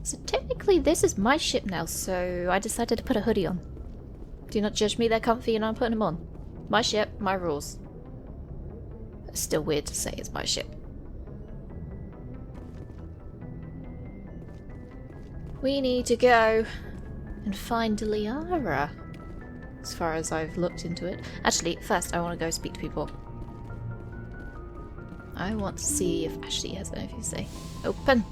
So technically this is my ship now, so I decided to put a hoodie on. Do not judge me, they're comfy and I'm putting them on. My ship, my rules. It's still weird to say it's my ship. We need to go and find Liara, as far as I've looked into it. Actually, first I want to go speak to people. I want to see if Ashley has anything to say. Open!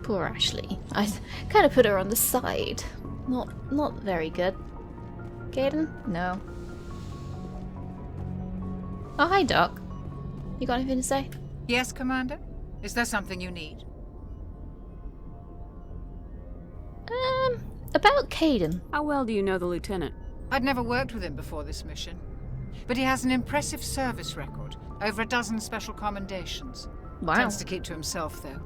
Poor Ashley. I kind of put her on the side. Not very good. Caden? No. Oh, hi, Doc. You got anything to say? Yes, Commander? Is there something you need? About Caden. How well do you know the lieutenant? I'd never worked with him before this mission. But he has an impressive service record. Over a dozen special commendations. Wow. Tends to keep to himself, though.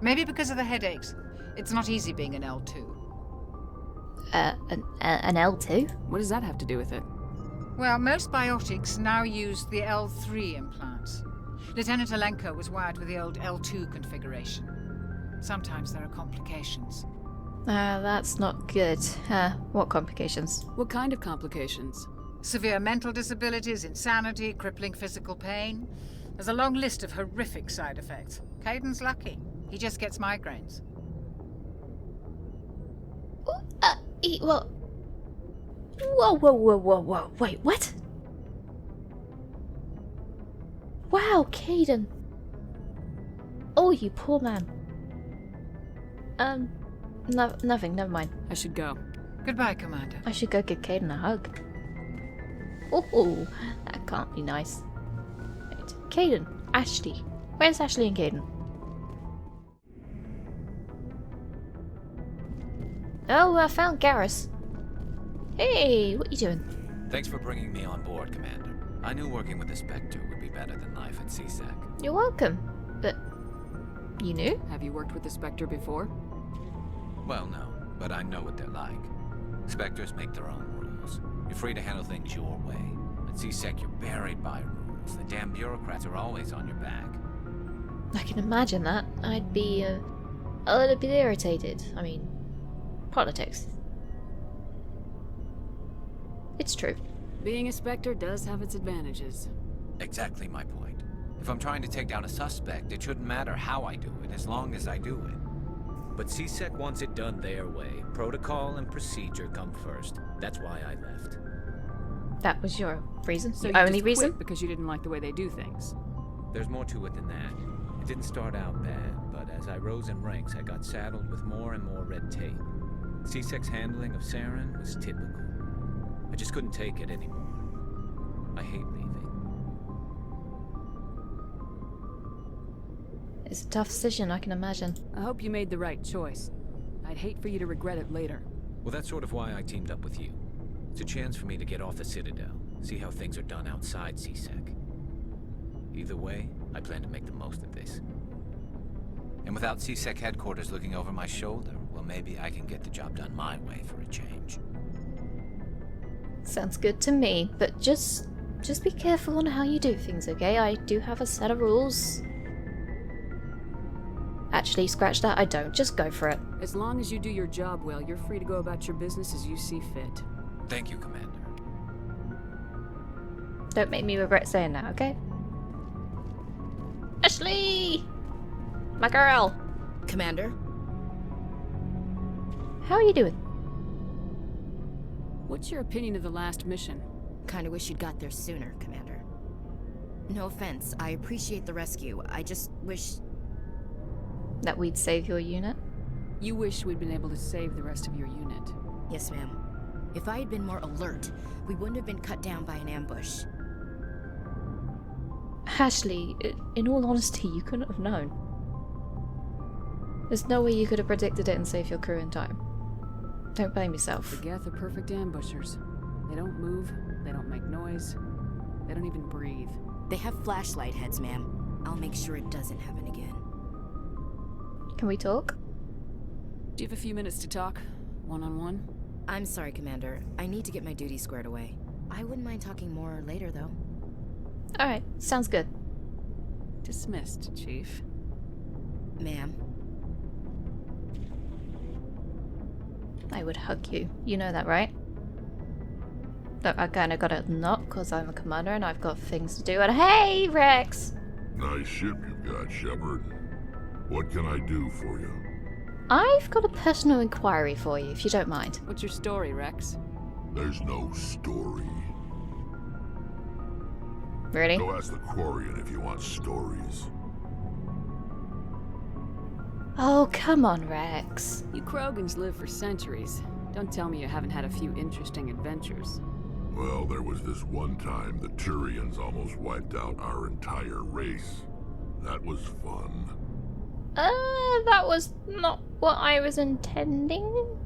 Maybe because of the headaches. It's not easy being an L2. An L2? What does that have to do with it? Well, most biotics now use the L3 implants. Lieutenant Alenko was wired with the old L2 configuration. Sometimes there are complications. That's not good. What complications? What kind of complications? Severe mental disabilities, insanity, crippling physical pain. There's a long list of horrific side effects. Caden's lucky. He just gets migraines. Well... Whoa, wait, what? Wow, Caden. Oh, you poor man. Nothing, never mind. I should go. Goodbye, Commander. I should go give Caden a hug. Oh, that can't be nice. Right. Caden, Ashley. Where's Ashley and Caden? Oh, I found Garrus. Hey, what you doing? Thanks for bringing me on board, Commander. I knew working with the Spectre would be better than life at CSEC. You're welcome. But you knew? Have you worked with the Spectre before? Well, no, but I know what they're like. Spectres make their own rules. You're free to handle things your way. At CSEC, you're buried by rules. The damn bureaucrats are always on your back. I can imagine that. I'd be a little bit irritated. I mean, politics. It's true. Being a Spectre does have its advantages. Exactly my point. If I'm trying to take down a suspect, it shouldn't matter how I do it, as long as I do it. But CSEC wants it done their way. Protocol and procedure come first. That's why I left. That was your reason? So The you only just reason? quit because you didn't like the way they do things. There's more to it than that. It didn't start out bad, but as I rose in ranks, I got saddled with more and more red tape. CSEC's handling of Saren was typical. I just couldn't take it anymore. I hate leaving. It's a tough decision, I can imagine. I hope you made the right choice. I'd hate for you to regret it later. Well, that's sort of why I teamed up with you. It's a chance for me to get off the Citadel, see how things are done outside CSEC. Either way, I plan to make the most of this. And without CSEC headquarters looking over my shoulder, well, maybe I can get the job done my way for a change. Sounds good to me, but just be careful on how you do things, okay? I do have a set of rules. Actually, scratch that, I don't. Just go for it. As long as you do your job well, you're free to go about your business as you see fit. Thank you, Commander. Don't make me regret saying that, okay? Ashley! My girl! Commander? How are you doing? What's your opinion of the last mission? Kinda wish you'd got there sooner, Commander. No offense, I appreciate the rescue. I just wish... That we'd save your unit? You wish we'd been able to save the rest of your unit. Yes, ma'am. If I had been more alert, we wouldn't have been cut down by an ambush. Ashley, in all honesty, you couldn't have known. There's no way you could have predicted it and saved your crew in time. Don't blame yourself. The Geth are perfect ambushers. They don't move, they don't make noise, they don't even breathe. They have flashlight heads, ma'am. I'll make sure it doesn't happen again. Can we talk? Do you have a few minutes to talk? One-on-one? I'm sorry, Commander. I need to get my duties squared away. I wouldn't mind talking more later, though. Alright, sounds good. Dismissed, Chief. Ma'am. I would hug you. You know that, right? Look, I kinda gotta not, because I'm a commander and I've got things to do. And hey, Rex! Nice ship you've got, Shepard. What can I do for you? I've got a personal inquiry for you, if you don't mind. What's your story, Rex? There's no story. Really? Go ask the Quarian if you want stories. Oh, come on, Rex. You Krogans live for centuries. Don't tell me you haven't had a few interesting adventures. Well, there was this one time the Turians almost wiped out our entire race. That was fun. That was not what I was intending.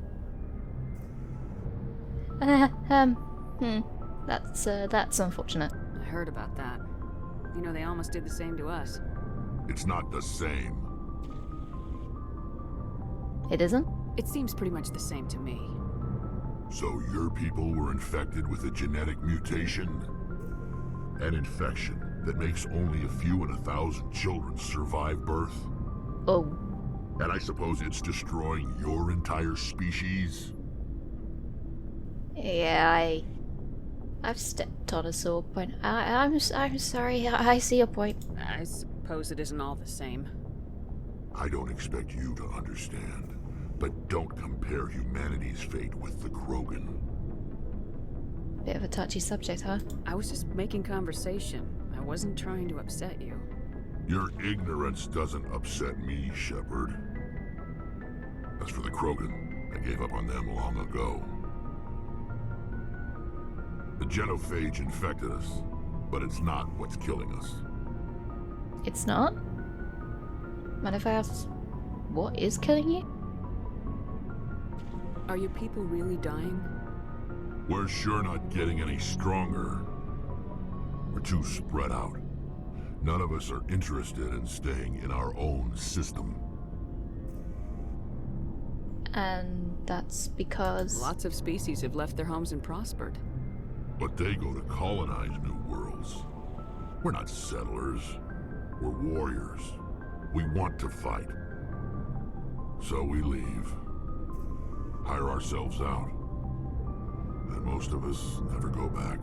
That's unfortunate. I heard about that. You know, they almost did the same to us. It's not the same. It isn't? It seems pretty much the same to me. So your people were infected with a genetic mutation? An infection that makes only a few in 1,000 children survive birth? Oh. And I suppose it's destroying your entire species? Yeah, I've stepped on a sore point. I'm sorry, I see your point. I suppose it isn't all the same. I don't expect you to understand, but don't compare humanity's fate with the Krogan. Bit of a touchy subject, huh? I was just making conversation. I wasn't trying to upset you. Your ignorance doesn't upset me, Shepard. As for the Krogan, I gave up on them long ago. The genophage infected us, but it's not what's killing us. It's not? Mind if I ask, what is killing you? Are your people really dying? We're sure not getting any stronger. We're too spread out. None of us are interested in staying in our own system. And that's because... Lots of species have left their homes and prospered. But they go to colonize new worlds. We're not settlers. We're warriors. We want to fight. So we leave. Hire ourselves out. And most of us never go back.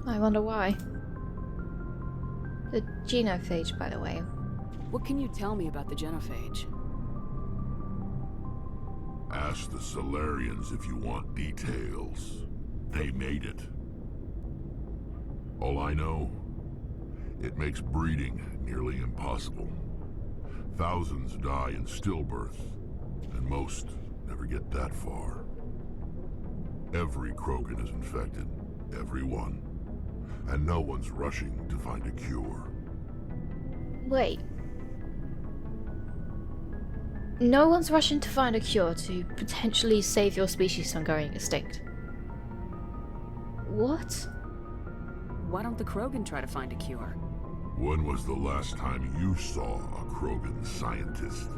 I wonder why. The genophage, by the way. What can you tell me about the genophage? Ask the Solarians if you want details. They made it. All I know, it makes breeding nearly impossible. Thousands die in stillbirth, and most never get that far. Every Krogan is infected, every one. And no one's rushing to find a cure. Wait. No one's rushing to find a cure to potentially save your species from going extinct. What? Why don't the Krogan try to find a cure? When was the last time you saw a Krogan scientist?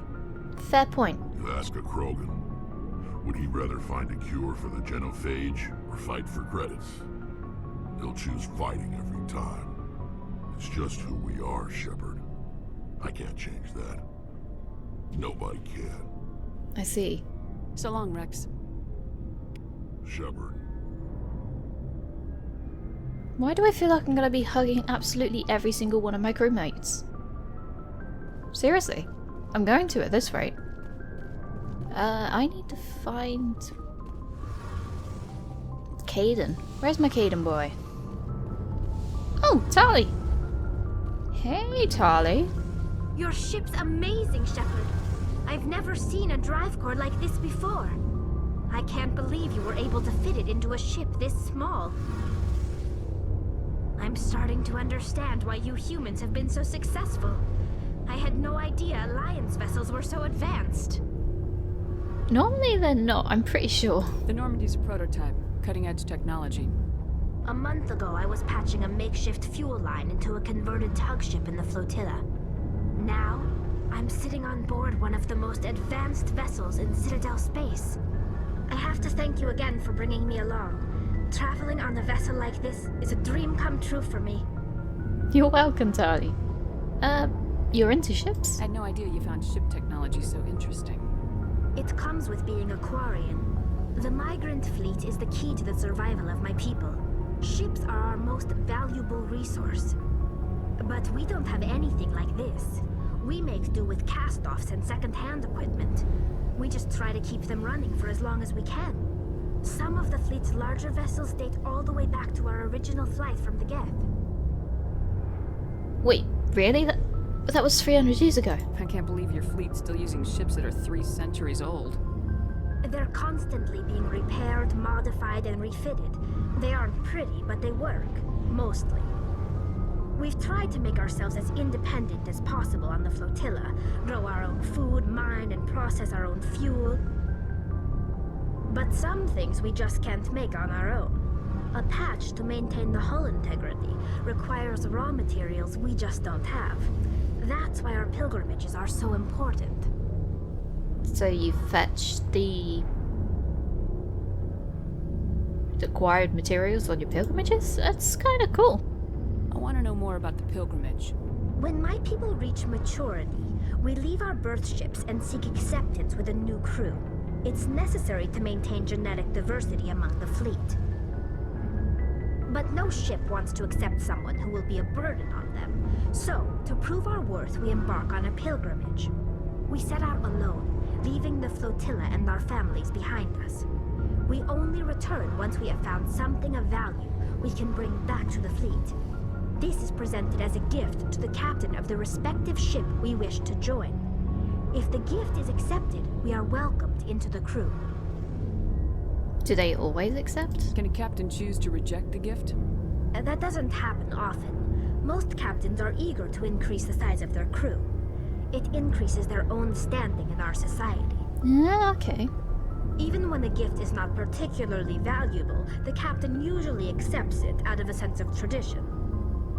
Fair point. You ask a Krogan, would he rather find a cure for the genophage or fight for credits? He'll choose fighting every time. It's just who we are, Shepard. I can't change that. Nobody can. I see. So long, Rex. Shepard. Why do I feel like I'm gonna be hugging absolutely every single one of my crewmates? Seriously. I'm going to at this rate. I need to find... Caden. Where's my Caden boy? Oh, Tali! Hey, Tali. Your ship's amazing, Shepard. I've never seen a drive core like this before. I can't believe you were able to fit it into a ship this small. I'm starting to understand why you humans have been so successful. I had no idea Alliance vessels were so advanced. Normally they're not, I'm pretty sure. The Normandy's a prototype, cutting-edge technology. A month ago, I was patching a makeshift fuel line into a converted tug ship in the flotilla. Now, I'm sitting on board one of the most advanced vessels in Citadel space. I have to thank you again for bringing me along. Traveling on a vessel like this is a dream come true for me. You're welcome, Tali. You're into ships? I had no idea you found ship technology so interesting. It comes with being a Quarian. The migrant fleet is the key to the survival of my people. Ships are our most valuable resource. But we don't have anything like this. We make do with cast-offs and second-hand equipment. We just try to keep them running for as long as we can. Some of the fleet's larger vessels date all the way back to our original flight from the Geth. Wait, really? That was 300 years ago. I can't believe your fleet's still using ships that are 3 centuries old. They're constantly being repaired, modified, and refitted. They aren't pretty, but they work. Mostly. We've tried to make ourselves as independent as possible on the flotilla, grow our own food, mine, and process our own fuel. But some things we just can't make on our own. A patch to maintain the hull integrity requires raw materials we just don't have. That's why our pilgrimages are so important. So you fetched the acquired materials on your pilgrimages? That's kind of cool. I want to know more about the pilgrimage. When my people reach maturity, we leave our birth ships and seek acceptance with a new crew. It's necessary to maintain genetic diversity among the fleet. But no ship wants to accept someone who will be a burden on them. So, to prove our worth, we embark on a pilgrimage. We set out alone, leaving the flotilla and our families behind us. We only return once we have found something of value we can bring back to the fleet. This is presented as a gift to the captain of the respective ship we wish to join. If the gift is accepted, we are welcomed into the crew. Do they always accept? Can a captain choose to reject the gift? That doesn't happen often. Most captains are eager to increase the size of their crew. It increases their own standing in our society. Yeah, okay. Even when the gift is not particularly valuable, the captain usually accepts it out of a sense of tradition.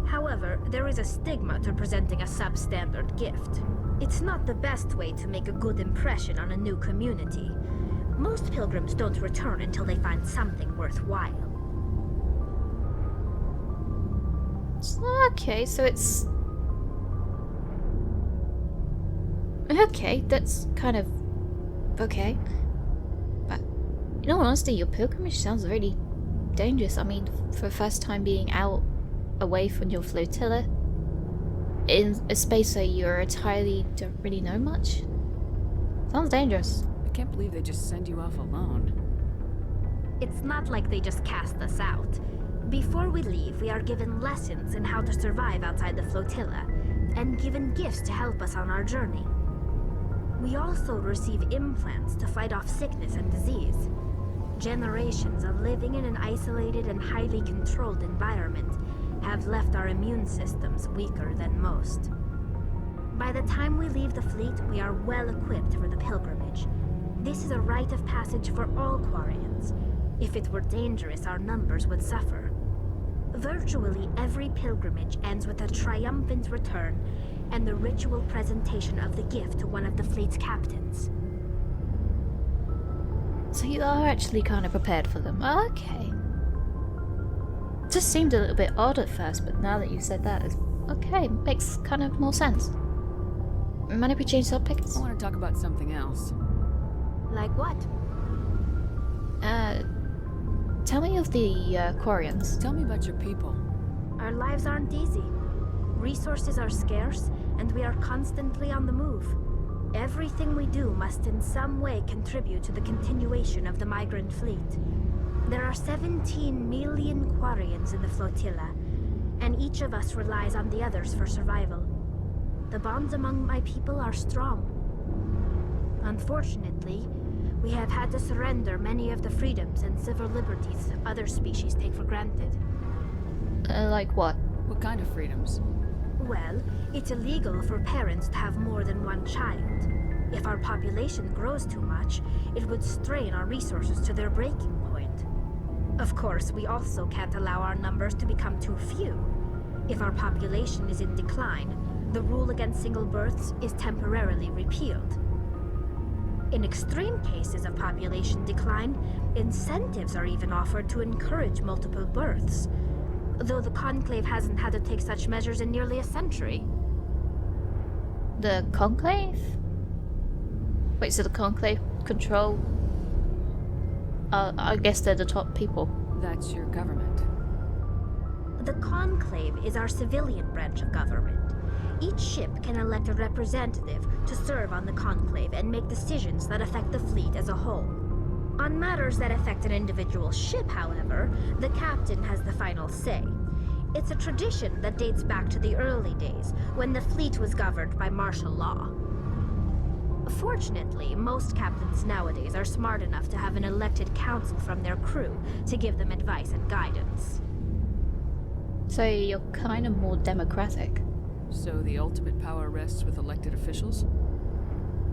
However, there is a stigma to presenting a substandard gift. It's not the best way to make a good impression on a new community. Most pilgrims don't return until they find something worthwhile. Okay, so it's... Okay, that's kind of... okay. But, in all honesty, your pilgrimage sounds really dangerous. I mean, for the first time being out away from your flotilla, in a space where you entirely don't really know much. Sounds dangerous. I can't believe they just send you off alone. It's not like they just cast us out. Before we leave, we are given lessons in how to survive outside the flotilla, and given gifts to help us on our journey. We also receive implants to fight off sickness and disease. Generations of living in an isolated and highly controlled environment have left our immune systems weaker than most. By the time we leave the fleet, we are well equipped for the pilgrimage. This is a rite of passage for all Quarians. If it were dangerous, our numbers would suffer. Virtually every pilgrimage ends with a triumphant return and the ritual presentation of the gift to one of the fleet's captains. So you are actually kind of prepared for them. Okay. Just seemed a little bit odd at first, but now that you said that, it's okay, makes kind of more sense. Mind if we change topics? I want to talk about something else. Like what? Tell me of the Quarians. Tell me about your people. Our lives aren't easy. Resources are scarce, and we are constantly on the move. Everything we do must in some way contribute to the continuation of the migrant fleet. There are 17 million Quarians in the flotilla, and each of us relies on the others for survival. The bonds among my people are strong. Unfortunately, we have had to surrender many of the freedoms and civil liberties other species take for granted. Like what? What kind of freedoms? Well, it's illegal for parents to have more than one child. If our population grows too much, it would strain our resources to their breaking point. Of course, we also can't allow our numbers to become too few. If our population is in decline, the rule against single births is temporarily repealed. In extreme cases of population decline, incentives are even offered to encourage multiple births, though the Conclave hasn't had to take such measures in nearly a century. The Conclave? Wait, so the Conclave control... I guess they're the top people. That's your government. The Conclave is our civilian branch of government. Each ship can elect a representative to serve on the Conclave and make decisions that affect the fleet as a whole. On matters that affect an individual ship, however, the captain has the final say. It's a tradition that dates back to the early days, when the fleet was governed by martial law. Fortunately, most captains nowadays are smart enough to have an elected council from their crew to give them advice and guidance. So you're kind of more democratic. So the ultimate power rests with elected officials?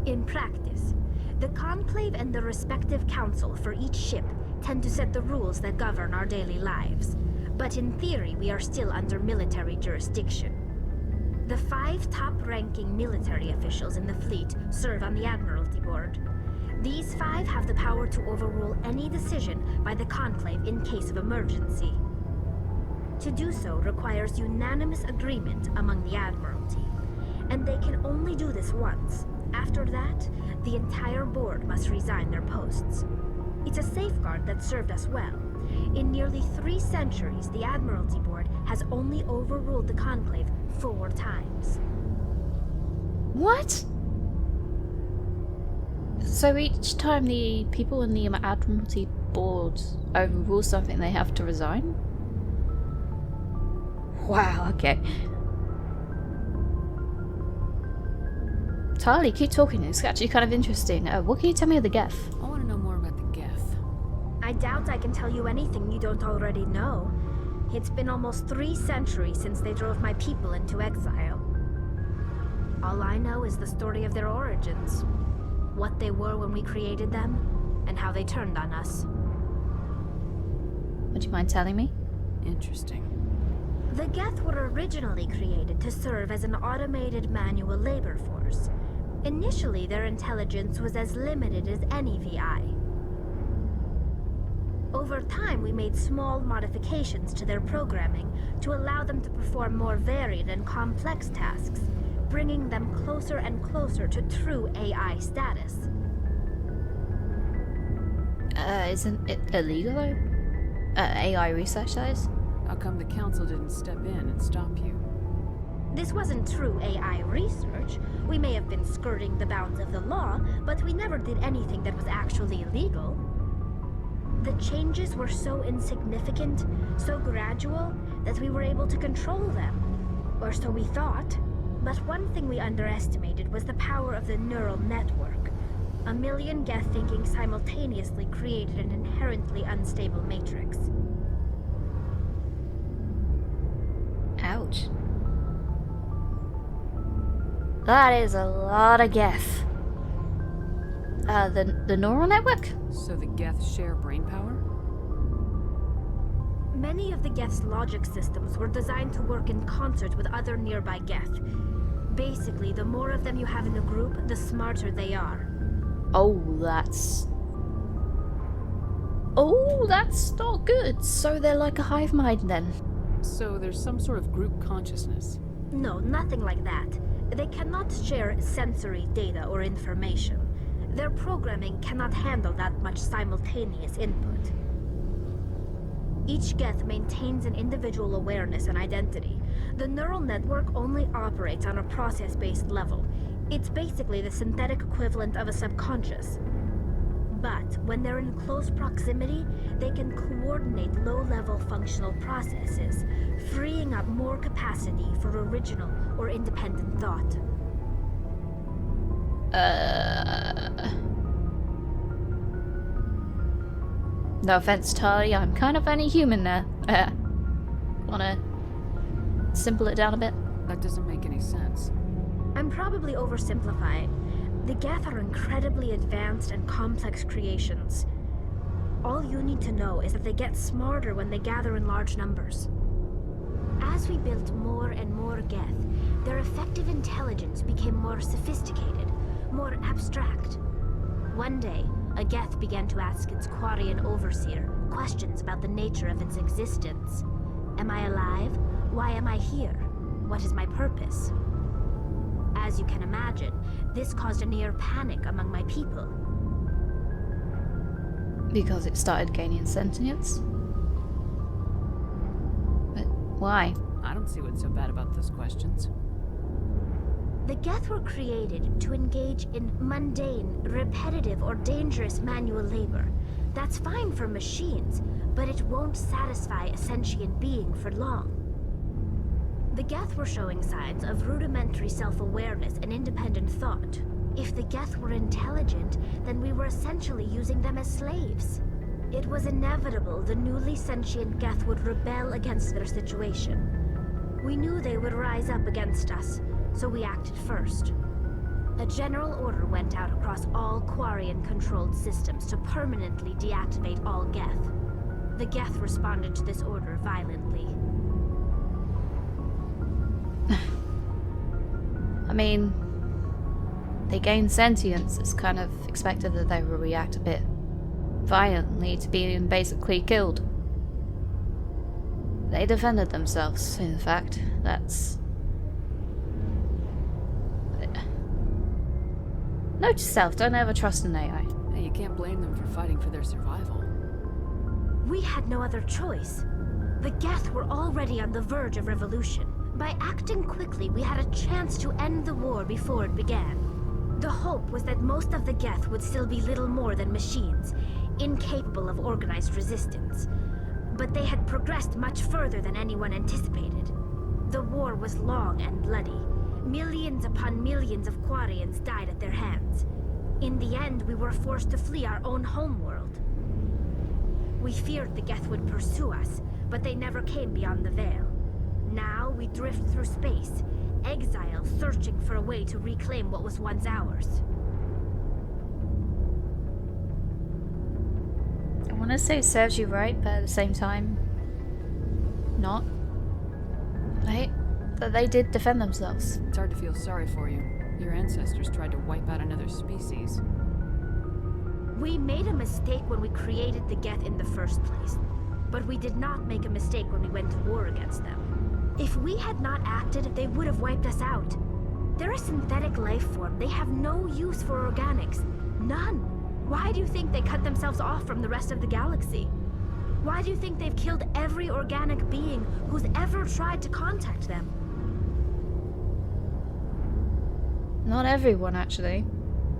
In practice, the Conclave and the respective council for each ship tend to set the rules that govern our daily lives. But in theory, we are still under military jurisdiction. The 5 top-ranking military officials in the fleet serve on the Admiralty Board. These 5 have the power to overrule any decision by the Conclave in case of emergency. To do so requires unanimous agreement among the Admiralty, and they can only do this once. After that, the entire board must resign their posts. It's a safeguard that served us well. In nearly 3 centuries, the Admiralty Board has only overruled the Conclave 4 times. What? So each time the people in the Admiralty Board overrule something, they have to resign? Wow, okay. Tali, keep talking. It's actually kind of interesting. What can you tell me of the Geth? I want to know more about the Geth. I doubt I can tell you anything you don't already know. It's been almost 3 centuries since they drove my people into exile. All I know is the story of their origins. What they were when we created them, and how they turned on us. Would you mind telling me? Interesting. The Geth were originally created to serve as an automated manual labor force. Initially, their intelligence was as limited as any VI. Over time, we made small modifications to their programming to allow them to perform more varied and complex tasks, bringing them closer and closer to true AI status. Isn't it illegal though? AI research, that is? How come the council didn't step in and stop you? This wasn't true AI research. We may have been skirting the bounds of the law, but we never did anything that was actually illegal. The changes were so insignificant, so gradual, that we were able to control them. Or so we thought. But one thing we underestimated was the power of the neural network. 1 million Geth thinking simultaneously created an inherently unstable matrix. Ouch. That is a lot of Geth. The neural network? So the Geth share brain power? Many of the Geth's logic systems were designed to work in concert with other nearby Geth. Basically, the more of them you have in a group, the smarter they are. Oh, that's not good. So they're like a hive mind then. So there's some sort of group consciousness. No, nothing like that. They cannot share sensory data or information. Their programming cannot handle that much simultaneous input. Each Geth maintains an individual awareness and identity. The neural network only operates on a process-based level. It's basically the synthetic equivalent of a subconscious. But when they're in close proximity, they can coordinate low-level functional processes, freeing up more capacity for original or independent thought. No offense, Tali, I'm kind of only human now. Wanna simple it down a bit? That doesn't make any sense. I'm probably oversimplifying. The Geth are incredibly advanced and complex creations. All you need to know is that they get smarter when they gather in large numbers. As we built more and more Geth, their effective intelligence became more sophisticated, more abstract. One day, a Geth began to ask its Quarian overseer questions about the nature of its existence. Am I alive? Why am I here? What is my purpose? As as you can imagine, this caused a near panic among my people. Because it started gaining sentience? But why? I don't see what's so bad about those questions. The Geth were created to engage in mundane, repetitive, or dangerous manual labor. That's fine for machines, but it won't satisfy a sentient being for long. The Geth were showing signs of rudimentary self-awareness and independent thought. If the Geth were intelligent, then we were essentially using them as slaves. It was inevitable the newly sentient Geth would rebel against their situation. We knew they would rise up against us, so we acted first. A general order went out across all Quarian-controlled systems to permanently deactivate all Geth. The Geth responded to this order violently. I mean, they gain sentience. It's kind of expected that they will react a bit violently to being basically killed. They defended themselves, in fact. That's... Note to self, don't ever trust an AI. Hey, you can't blame them for fighting for their survival. We had no other choice. The Geth were already on the verge of revolution. By acting quickly, we had a chance to end the war before it began. The hope was that most of the Geth would still be little more than machines, incapable of organized resistance. But they had progressed much further than anyone anticipated. The war was long and bloody. Millions upon millions of Quarians died at their hands. In the end, we were forced to flee our own homeworld. We feared the Geth would pursue us, but they never came beyond the Veil. Now we drift through space, exile, searching for a way to reclaim what was once ours. I want to say it serves you right, but at the same time, not. Right? That they did defend themselves. It's hard to feel sorry for you. Your ancestors tried to wipe out another species. We made a mistake when we created the Geth in the first place, but we did not make a mistake when we went to war against them. If we had not acted, they would have wiped us out. They're a synthetic life form. They have no use for organics. None. Why do you think they cut themselves off from the rest of the galaxy? Why do you think they've killed every organic being who's ever tried to contact them? Not everyone, actually.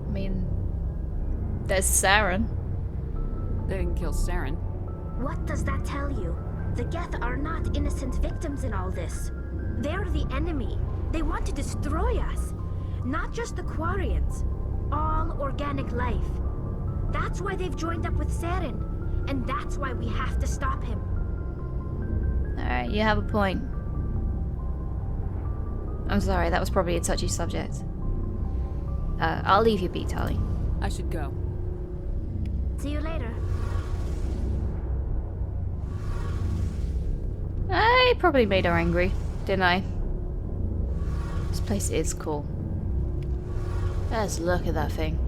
I mean, there's Saren. They didn't kill Saren. What does that tell you? The Geth are not innocent victims in all this. They're the enemy. They want to destroy us. Not just the Quarians. All organic life. That's why they've joined up with Saren. And that's why we have to stop him. Alright, you have a point. I'm sorry, that was probably a touchy subject. I'll leave you be, Tali. I should go. See you later. I probably made her angry, didn't I? This place is cool. Let's look at that thing.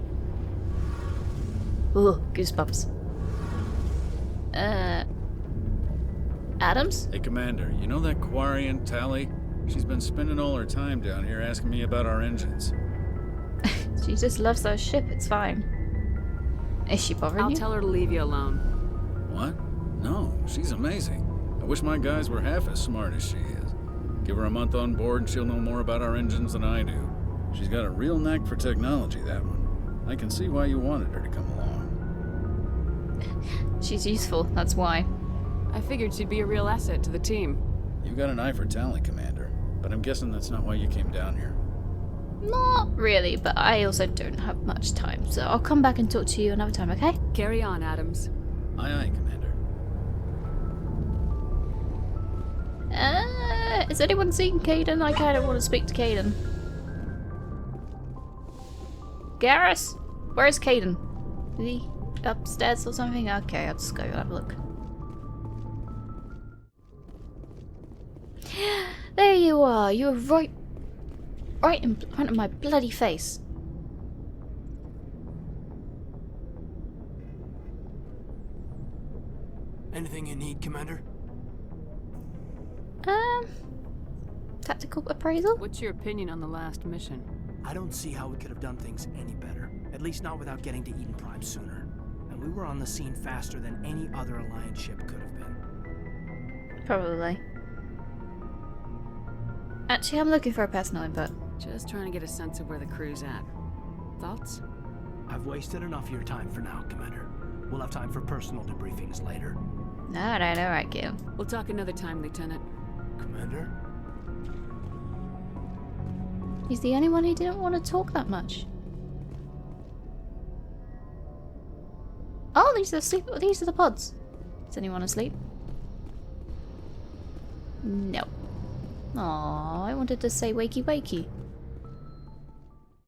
Ooh, goosebumps. Adams? Hey, Commander, you know that Quarian, Tali? She's been spending all her time down here asking me about our engines. She just loves our ship, it's fine. Is she bothering I'll you? tell her to leave you alone. What? No, she's amazing. I wish my guys were half as smart as she is. Give her a month on board and she'll know more about our engines than I do. She's got a real knack for technology, that one. I can see why you wanted her to come along. She's useful, that's why. I figured she'd be a real asset to the team. You got an eye for talent, Commander, but I'm guessing that's not why you came down here. Not really, but I also don't have much time, so I'll come back and talk to you another time, okay? Carry on, Adams. Aye, aye, Commander. Has anyone seen Caden? I kind of want to speak to Caden. Garrus? Where's Caden? Is he upstairs or something? Okay, I'll just go have a look. There you are. You were right in front of my bloody face. Anything you need, Commander? Tactical appraisal? What's your opinion on the last mission? I don't see how we could have done things any better. At least not without getting to Eden Prime sooner. And we were on the scene faster than any other Alliance ship could have been. Probably. Actually, I'm looking for a personal input. Just trying to get a sense of where the crew's at. Thoughts? I've wasted enough of your time for now, Commander. We'll have time for personal debriefings later. Alright, Gil. We'll talk another time, Lieutenant. Commander? He's the only one who didn't want to talk that much. Oh, these are the pods. Is anyone asleep? No. Aww, I wanted to say wakey wakey.